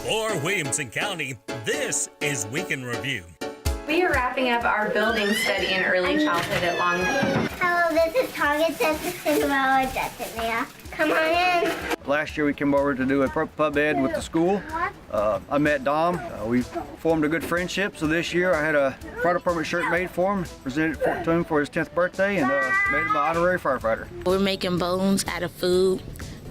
For Williamson County, this is Week in Review. We are wrapping up our building study in early childhood at Longview. Hello, this is Target. This is Cinderella. That's it, Mia. Come on in. Last year we came over to do a pub ed with the school. I met Dom. We formed a good friendship. So this year I had a fire department shirt made for him, presented it to him for his 10th birthday, and made him an honorary firefighter. We're making bones out of food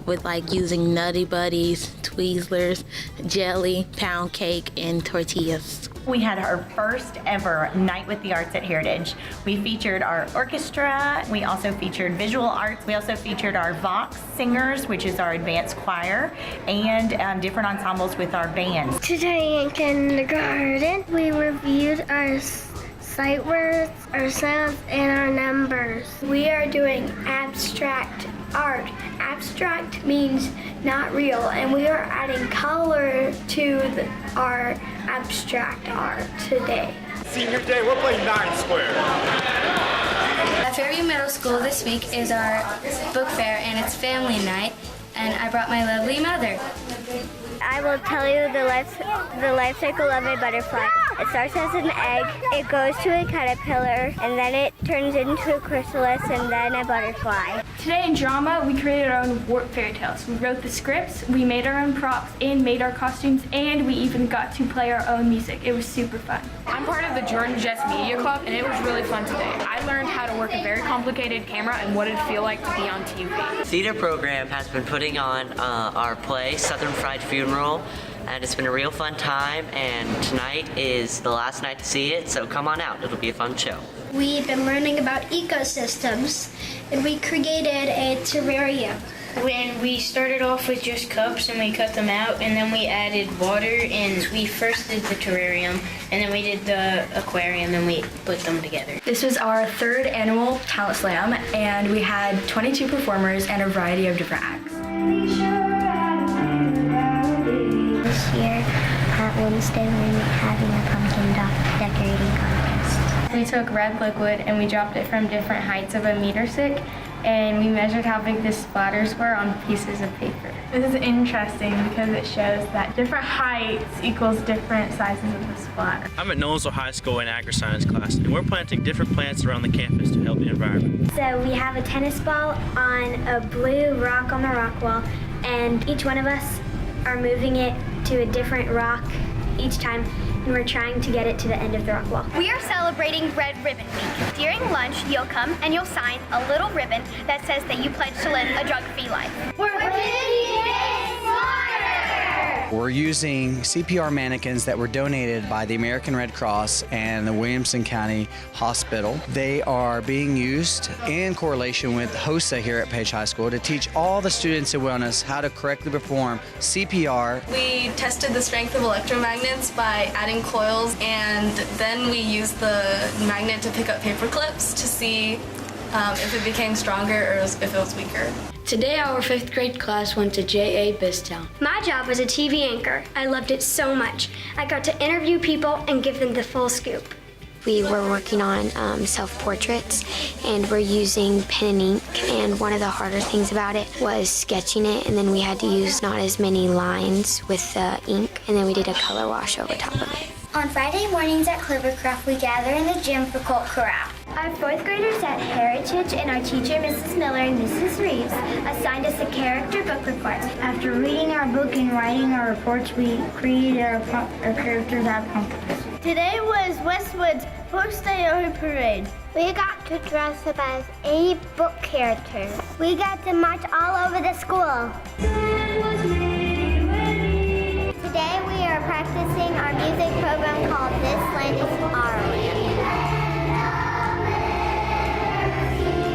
with using Nutty Buddies, Twizzlers, jelly, pound cake, and tortillas. We had our first ever Night with the Arts at Heritage. We featured our orchestra. We also featured visual arts. We also featured our Vox singers, which is our advanced choir, and different ensembles with our bands. Today in kindergarten, we reviewed our sight words, our sounds, and our numbers. We are doing abstract art. Abstract means not real, and we are adding color to our abstract art today. Senior day, we're playing 9 square. At Fairview Middle School this week is our book fair, and it's family night, and I brought my lovely mother. I will tell you the life cycle of a butterfly. It starts as an egg, it goes to a caterpillar, and then it turns into a chrysalis, and then a butterfly. Today in drama, we created our own warp fairy tales. We wrote the scripts, we made our own props, and made our costumes, and we even got to play our own music. It was super fun. I'm part of the Jordan Jess Media Club, and it was really fun today. I learned how to work a very complicated camera and what it'd feel like to be on TV. Theater program has been putting on our play, Southern Fried Funeral, and it's been a real fun time, and tonight is the last night to see it, so come on out. It'll be a fun show. We've been learning about ecosystems, and we created a terrarium. When we started off with just cups and we cut them out, and then we added water, and we first did the terrarium, and then we did the aquarium, and we put them together. This was our 3rd annual Talent Slam, and we had 22 performers and a variety of different acts. This year at Wednesday we're having a pumpkin decorating contest. We took red liquid and we dropped it from different heights of 1 meter thick, and we measured how big the splatters were on pieces of paper. This is interesting because it shows that different heights equals different sizes of the splatter. I'm at Knowlesville High School in agri-science class, and we're planting different plants around the campus to help the environment. So we have a tennis ball on a blue rock on the rock wall, and each one of us are moving it to a different rock each time, and we're trying to get it to the end of the rock wall. We are celebrating Red Ribbon Week. During lunch, you'll come and you'll sign a little ribbon that says that you pledge to live a drug-free life. We're We're using CPR mannequins that were donated by the American Red Cross and the Williamson County Hospital. They are being used in correlation with HOSA here at Page High School to teach all the students in wellness how to correctly perform CPR. We tested the strength of electromagnets by adding coils, and then we used the magnet to pick up paper clips to see if it became stronger or if it was weaker. Today our 5th grade class went to J.A. Bistown. My job was a TV anchor. I loved it so much. I got to interview people and give them the full scoop. We were working on self-portraits, and we're using pen and ink, and one of the harder things about it was sketching it, and then we had to use not as many lines with the ink, and then we did a color wash over top of it. On Friday mornings at Clovercroft, we gather in the gym for cult corral. Our 4th graders at Heritage and our teacher, Mrs. Miller and Mrs. Reeves, assigned us a character book report. After reading our book and writing our reports, we created our characters out of pumpkins. Today was Westwood's first day of parade. We got to dress up as 8 book characters. We got to march all over the school. Today we are practicing our music program called This Land is Our Land.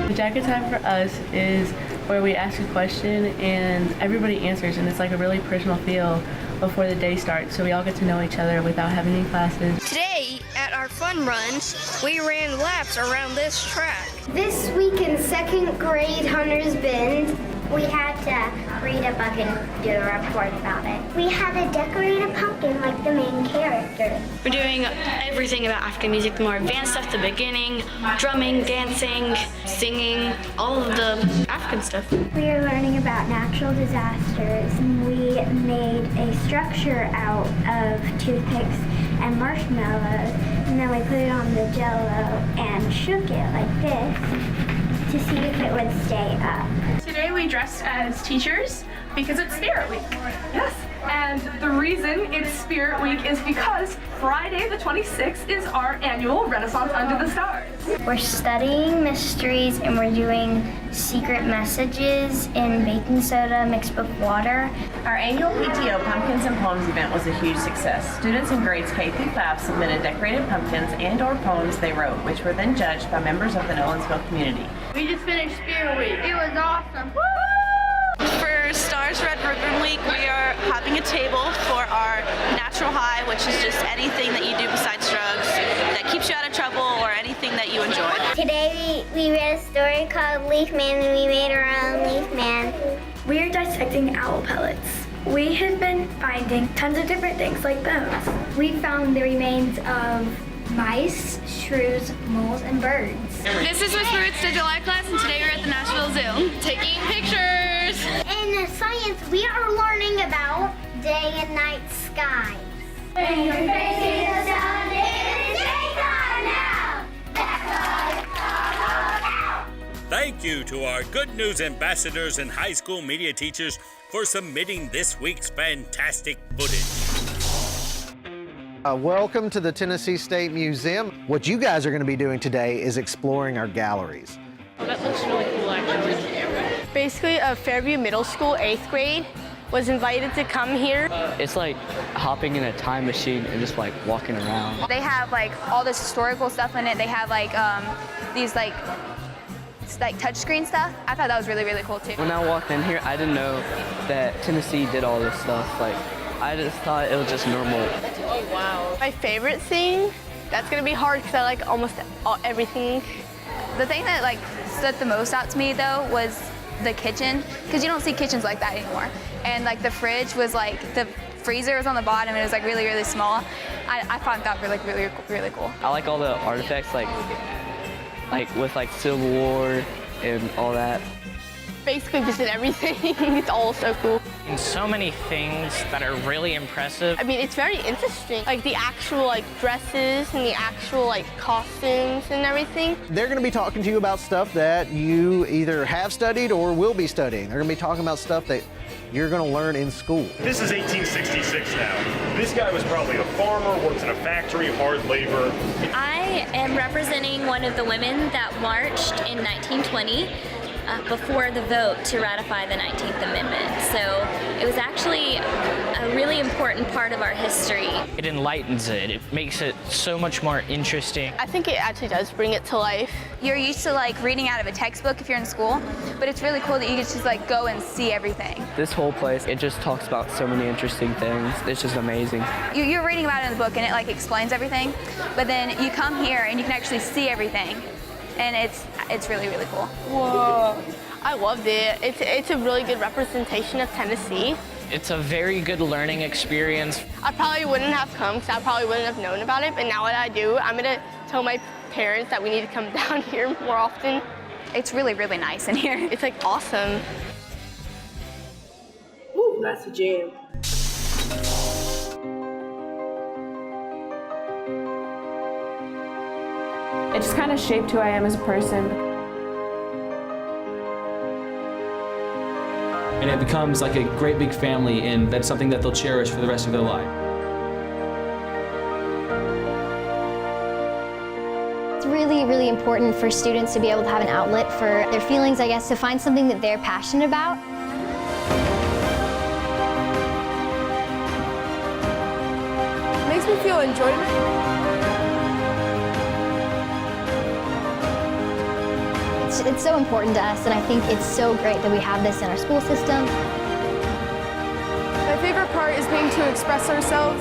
The Jacket Time for us is where we ask a question and everybody answers, and it's like a really personal feel before the day starts, so we all get to know each other without having any classes. Today, at our fun runs, we ran laps around this track. This week in 2nd grade Hunters Bend, We had to read a book and do a report about it. We had to decorate a pumpkin like the main character. We're doing everything about African music, the more advanced stuff, the beginning, drumming, dancing, singing, all of the African stuff. We were learning about natural disasters, and we made a structure out of toothpicks and marshmallows, and then we put it on the Jell-O and shook it like this to see if it would stay up. Today we dressed as teachers because it's Spirit Week. Yes. And the reason it's Spirit Week is because Friday the 26th is our annual Renaissance Under the Stars. We're studying mysteries and we're doing secret messages in baking soda mixed with water. Our annual PTO Pumpkins and Poems event was a huge success. Students in grades K through 5 submitted decorated pumpkins and/or poems they wrote, which were then judged by members of the Nolensville community. We just finished Spirit Week. It was awesome. For Stars Red Ribbon Week, we are having a table for our natural high, which is just anything that you do besides drugs that keeps you out of trouble or anything that you enjoy. Today we read a story called Leaf Man and we made our own Leaf Man. We are dissecting owl pellets. We have been finding tons of different things like those. We found the remains of mice, shrews, moles, and birds. This is Miss Ruth's Digital Art class, and today we're at the Nashville Zoo taking pictures. In science, we are learning about day and night skies. When you're facing the sun, it is daytime now. Thank you to our Good News ambassadors and high school media teachers for submitting this week's fantastic footage. Welcome to the Tennessee State Museum. What you guys are going to be doing today is exploring our galleries. Oh, that looks really cool, actually. Basically, Fairview Middle School 8th grade was invited to come here. It's like hopping in a time machine and just like walking around. They have like all this historical stuff in it. They have like these like touchscreen stuff. I thought that was really, really cool too. When I walked in here, I didn't know that Tennessee did all this stuff. Like, I just thought it was just normal. Oh, wow. My favorite thing, that's gonna be hard because I like almost everything. The thing that like stood the most out to me though was the kitchen, because you don't see kitchens like that anymore. And like the fridge was like, the freezer was on the bottom and it was like really, really small. I found that really, really, really cool. I like all the artifacts like with like Civil War and all that. Basically just did everything. It's all so cool. And so many things that are really impressive. I mean, it's very interesting. Like the actual like dresses and the actual like costumes and everything. They're going to be talking to you about stuff that you either have studied or will be studying. They're going to be talking about stuff that you're going to learn in school. This is 1866 now. This guy was probably a farmer, works in a factory, hard labor. I am representing one of the women that marched in 1920 before the vote to ratify the 19th Amendment. So it was actually a really important part of our history. It enlightens it. It makes it so much more interesting. I think it actually does bring it to life. You're used to like reading out of a textbook if you're in school, but it's really cool that you get to just like go and see everything. This whole place, it just talks about so many interesting things. It's just amazing. You're reading about it in the book and it like explains everything, but then you come here and you can actually see everything. And it's really, really cool. Whoa, I loved it. It's a really good representation of Tennessee. It's a very good learning experience. I probably wouldn't have come because I probably wouldn't have known about it, but now that I do, I'm gonna tell my parents that we need to come down here more often. It's really, really nice in here. It's like awesome. Ooh, that's a jam. It just kind of shaped who I am as a person. And it becomes like a great big family, and that's something that they'll cherish for the rest of their life. It's really, really important for students to be able to have an outlet for their feelings, I guess, to find something that they're passionate about. It makes me feel enjoyment. It's so important to us, and I think it's so great that we have this in our school system. My favorite part is being to express ourselves.